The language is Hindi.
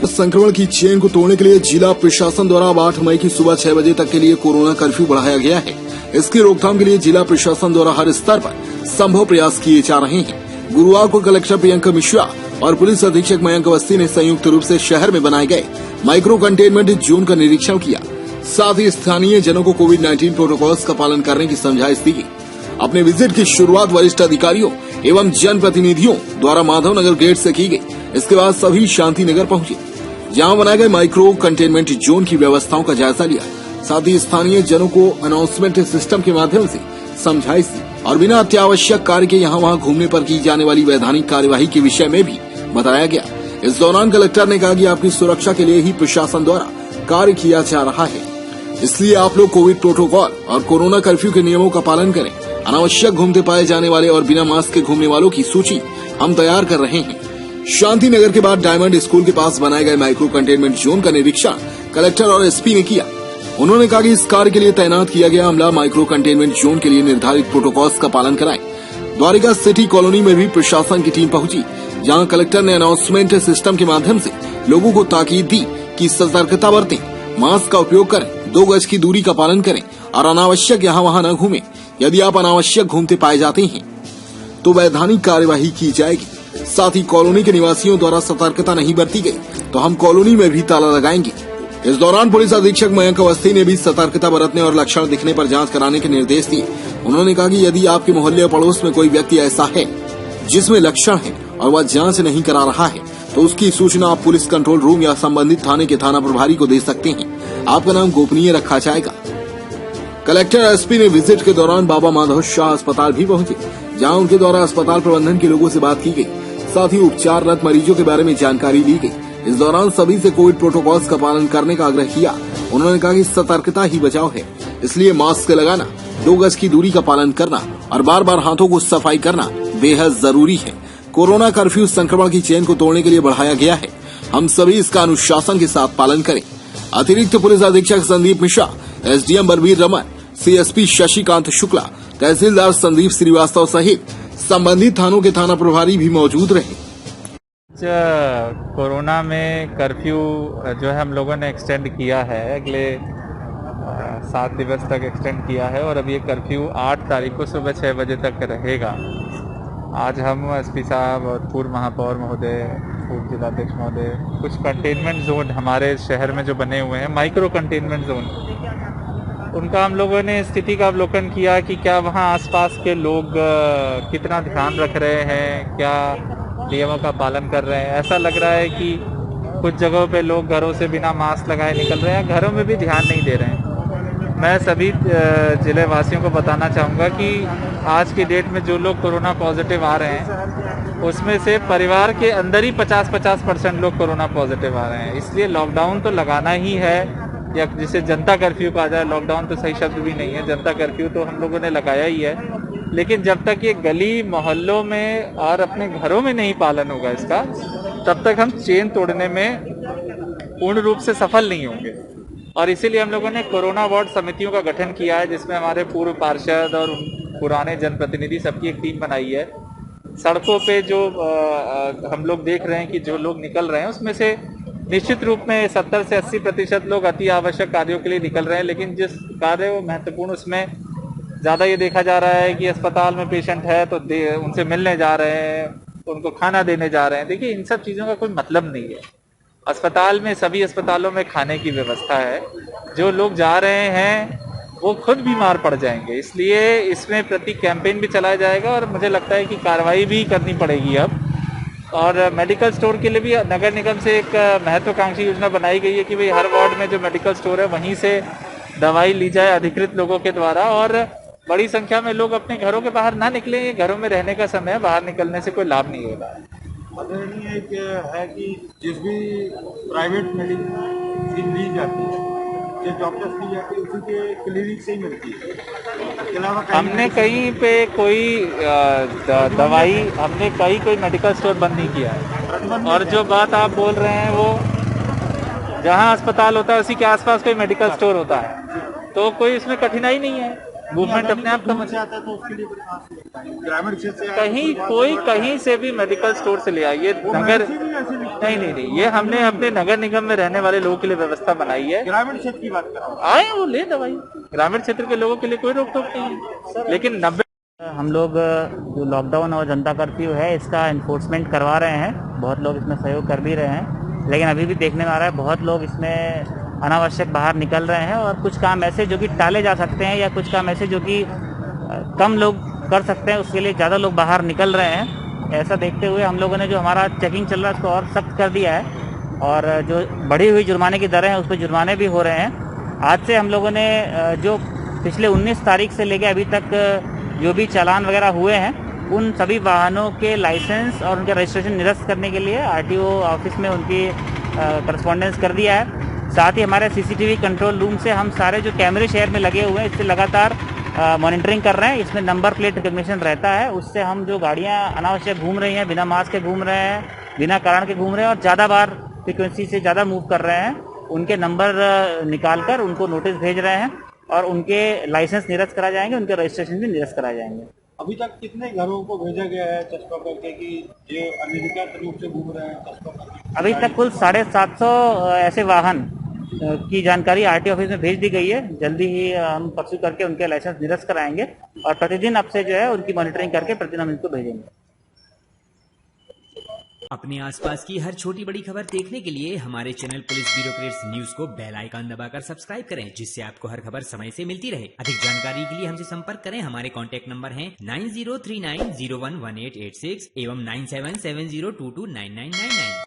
संक्रमण की चेन को तोड़ने के लिए जिला प्रशासन द्वारा अब 8 मई की सुबह 6 बजे तक के लिए कोरोना कर्फ्यू बढ़ाया गया है। इसकी रोकथाम के लिए जिला प्रशासन द्वारा हर स्तर पर संभव प्रयास किए जा रहे हैं। गुरुवार को कलेक्टर प्रियंका मिश्रा और पुलिस अधीक्षक मयंक अवस्थी ने संयुक्त रूप से शहर में बनाए गए माइक्रो कंटेनमेंट जोन का निरीक्षण किया। साथ ही स्थानीय जनों को कोविड-19 प्रोटोकॉल्स का पालन करने की समझाइश दी। अपने विजिट की शुरुआत वरिष्ठ अधिकारियों एवं जनप्रतिनिधियों द्वारा माधवनगर गेट से की गई। इसके बाद सभी शांति नगर पहुंचे, जहां बनाए गए माइक्रो कंटेनमेंट जोन की व्यवस्थाओं का जायजा लिया। साथ ही स्थानीय जनों को अनाउंसमेंट सिस्टम के माध्यम से समझाइश दी और बिना अत्यावश्यक कार्य के यहाँ वहाँ घूमने पर की जाने वाली वैधानिक कार्यवाही के विषय में भी बताया गया। इस दौरान कलेक्टर ने कहा कि आपकी सुरक्षा के लिए ही प्रशासन द्वारा कार्य किया जा रहा है, इसलिए आप लोग कोविड प्रोटोकॉल और कोरोना कर्फ्यू के नियमों का पालन करें। अनावश्यक घूमते पाए जाने वाले और बिना मास्क के घूमने वालों की सूची हम तैयार कर रहे हैं। शांति नगर के बाद डायमंड स्कूल के पास बनाए गए माइक्रो कंटेनमेंट जोन का निरीक्षण कलेक्टर और एसपी ने किया। उन्होंने कहा कि इस कार्य के लिए तैनात किया गया अमला माइक्रो कंटेनमेंट जोन के लिए निर्धारित प्रोटोकॉल्स का पालन कराए। द्वारिका सिटी कॉलोनी में भी प्रशासन की टीम पहुंची, जहां कलेक्टर ने अनाउंसमेंट सिस्टम के माध्यम से लोगों को ताकीद दी कि सतर्कता बरतें, मास्क का उपयोग करें, 2 गज की दूरी का पालन करें और अनावश्यक यहाँ वहाँ न घूमें। यदि आप अनावश्यक घूमते पाए जाते हैं तो वैधानिक कार्यवाही की जाएगी। साथ ही कॉलोनी के निवासियों द्वारा सतर्कता नहीं बरती गई तो हम कॉलोनी में भी ताला लगाएंगे। इस दौरान पुलिस अधीक्षक मयंक अवस्थी ने भी सतर्कता बरतने और लक्षण दिखने पर जांच कराने के निर्देश दिए। उन्होंने कहा कि यदि आपके मोहल्ले और पड़ोस में कोई व्यक्ति ऐसा है जिसमें लक्षण है और वह जांच नहीं करा रहा है तो उसकी सूचना आप पुलिस कंट्रोल रूम या संबंधित थाने के थाना प्रभारी को दे सकते हैं। आपका नाम गोपनीय रखा जाएगा। कलेक्टर एसपी ने विजिट के दौरान बाबा माधव शाह अस्पताल भी पहुंचे, जहां उनके द्वारा अस्पताल प्रबंधन के लोगों से बात की गई। साथ ही उपचाररत मरीजों के बारे में जानकारी ली गई। इस दौरान सभी से कोविड प्रोटोकॉल्स का पालन करने का आग्रह किया। उन्होंने कहा कि सतर्कता ही बचाव है, इसलिए मास्क लगाना, 2 गज की दूरी का पालन करना और बार बार हाथों को सफाई करना बेहद जरूरी है। कोरोना कर्फ्यू संक्रमण की चेन को तोड़ने के लिए बढ़ाया गया है। हम सभी इसका अनुशासन के साथ पालन करें। अतिरिक्त पुलिस अधीक्षक संदीप मिश्रा, एसडीएम बलबीर रमन, सीएसपी शशिकांत शुक्ला, तहसीलदार संदीप श्रीवास्तव सहित संबंधित थानों के थाना प्रभारी भी मौजूद रहे। कोरोना में कर्फ्यू जो है हम लोगों ने एक्सटेंड किया है, अगले 7 दिवस तक एक्सटेंड किया है और अब ये कर्फ्यू 8 तारीख को सुबह 6 बजे तक रहेगा। आज हम एसपी साहब और पूर्व महापौर महोदय, पूर्व जिलाध्यक्ष महोदय, कुछ कंटेनमेंट जोन हमारे शहर में जो बने हुए हैं माइक्रो कंटेनमेंट जोन, उनका हम लोगों ने स्थिति का अवलोकन किया कि क्या वहाँ आसपास के लोग कितना ध्यान रख रहे हैं, क्या नियमों का पालन कर रहे हैं। ऐसा लग रहा है कि कुछ जगहों पे लोग घरों से बिना मास्क लगाए निकल रहे हैं, घरों में भी ध्यान नहीं दे रहे हैं। मैं सभी जिले वासियों को बताना चाहूँगा कि आज की डेट में जो लोग कोरोना पॉजिटिव आ रहे हैं उसमें से परिवार के अंदर ही 50-50% लोग कोरोना पॉजिटिव आ रहे हैं। इसलिए लॉकडाउन तो लगाना ही है, या जिसे जनता कर्फ्यू कहा जाए, लॉकडाउन तो सही शब्द भी नहीं है, जनता कर्फ्यू तो हम लोगों ने लगाया ही है। लेकिन जब तक ये गली मोहल्लों में और अपने घरों में नहीं पालन होगा इसका, तब तक हम चेन तोड़ने में पूर्ण रूप से सफल नहीं होंगे। और इसीलिए हम लोगों ने कोरोना वार्ड समितियों का गठन किया है, जिसमें हमारे पूर्व पार्षद और पुराने जनप्रतिनिधि सबकी एक टीम बनाई है। सड़कों पे जो हम लोग देख रहे हैं कि जो लोग निकल रहे हैं उसमें से निश्चित रूप में 70 से 80% लोग अति आवश्यक कार्यों के लिए निकल रहे हैं, लेकिन जिस कार्य वो महत्वपूर्ण उसमें ज़्यादा ये देखा जा रहा है कि अस्पताल में पेशेंट है तो उनसे मिलने जा रहे हैं, उनको खाना देने जा रहे हैं। देखिए, इन सब चीज़ों का कोई मतलब नहीं है। अस्पताल में, सभी अस्पतालों में खाने की व्यवस्था है। जो लोग जा रहे हैं वो खुद बीमार पड़ जाएंगे, इसलिए इसमें प्रति कैंपेन भी चलाया जाएगा और मुझे लगता है कि कार्रवाई भी करनी पड़ेगी अब। और मेडिकल स्टोर के लिए भी नगर निगम से एक महत्वाकांक्षी योजना बनाई गई है कि भाई हर वार्ड में जो मेडिकल स्टोर है वहीं से दवाई ली जाए अधिकृत लोगों के द्वारा, और बड़ी संख्या में लोग अपने घरों के बाहर ना निकलें। ये घरों में रहने का समय है, बाहर निकलने से कोई लाभ नहीं होगा। एक है कि जिस भी प्राइवेट मेडिसिन ली जाती है, जो डॉक्टर्स की जाती है, उसी के क्लिनिक से ही मिलती है। इसके अलावा हमने कहीं पे कोई दवाई, हमने कहीं कोई मेडिकल स्टोर बंद नहीं किया है। और जो बात आप बोल रहे हैं वो जहाँ अस्पताल होता है उसी के आसपास कोई मेडिकल स्टोर होता है, तो कोई इसमें कठिनाई नहीं है। मूवमेंट अपने आप कम से आता है तो उसके लिए फिर कहाँ से लगता है? ग्रामीण क्षेत्र से कहीं कोई कहीं से भी मेडिकल स्टोर से ले आइए। नगर नहीं, ये हमने अपने नगर निगम में रहने वाले लोगों के लिए व्यवस्था बनाई है। ग्रामीण क्षेत्र की बात कर रहा हूँ। आए वो ले दवाई, ग्रामीण क्षेत्र के लोगों के लिए कोई रोक टोक नहीं है। लेकिन 90 हम लोग जो लॉकडाउन और जनता कर्फ्यू है इसका इन्फोर्समेंट करवा रहे हैं, बहुत लोग इसमें सहयोग कर भी रहे हैं, लेकिन अभी भी देखने में आ रहा है बहुत लोग इसमें अनावश्यक बाहर निकल रहे हैं और कुछ काम ऐसे जो कि टाले जा सकते हैं या कुछ काम ऐसे जो कि कम लोग कर सकते हैं उसके लिए ज़्यादा लोग बाहर निकल रहे हैं। ऐसा देखते हुए हम लोगों ने जो हमारा चेकिंग चल रहा है उसको और सख्त कर दिया है और जो बढ़ी हुई जुर्माने की दरें हैं उस पर जुर्माने भी हो रहे हैं। आज से हम लोगों ने जो पिछले 19 तारीख से लेके अभी तक जो भी चालान वगैरह हुए हैं उन सभी वाहनों के लाइसेंस और उनके रजिस्ट्रेशन निरस्त करने के लिए आरटीओ ऑफिस में उनकी करस्पॉन्डेंस कर दिया है। साथ ही हमारे सीसीटीवी कंट्रोल रूम से हम सारे जो कैमरे शहर में लगे हुए हैं इससे लगातार मॉनिटरिंग कर रहे हैं। इसमें नंबर प्लेट रिकग्निशन रहता है, उससे हम जो गाड़ियां अनावश्यक घूम रही हैं, बिना मास्क के घूम रहे हैं, बिना कारण के घूम रहे हैं और ज़्यादा बार फ्रिक्वेंसी से ज़्यादा मूव कर रहे हैं, उनके नंबर निकाल कर उनको नोटिस भेज रहे हैं और उनके लाइसेंस निरस्त करा जाएंगे, उनके रजिस्ट्रेशन भी निरस्त कराए जाएंगे। अभी तक कितने घरों को भेजा गया है चस्पा करके कि ये अनियमित रूप से घूम रहे हैं चस्पा करके? अभी तक कुल 750 ऐसे वाहन की जानकारी आरटीओ ऑफिस में भेज दी गई है। जल्दी ही हम परस्यू करके उनके लाइसेंस निरस्त कराएंगे और प्रतिदिन अब से जो है उनकी मॉनिटरिंग करके प्रतिदिन हम इनको भेजेंगे। अपने आसपास की हर छोटी बड़ी खबर देखने के लिए हमारे चैनल पुलिस ब्यूरोक्रेट्स न्यूज को बेल आइकन दबाकर सब्सक्राइब करें, जिससे आपको हर खबर समय से मिलती रहे। अधिक जानकारी के लिए हमसे संपर्क करें। हमारे कॉन्टैक्ट नंबर हैं 9039011886 एवं 9770229999।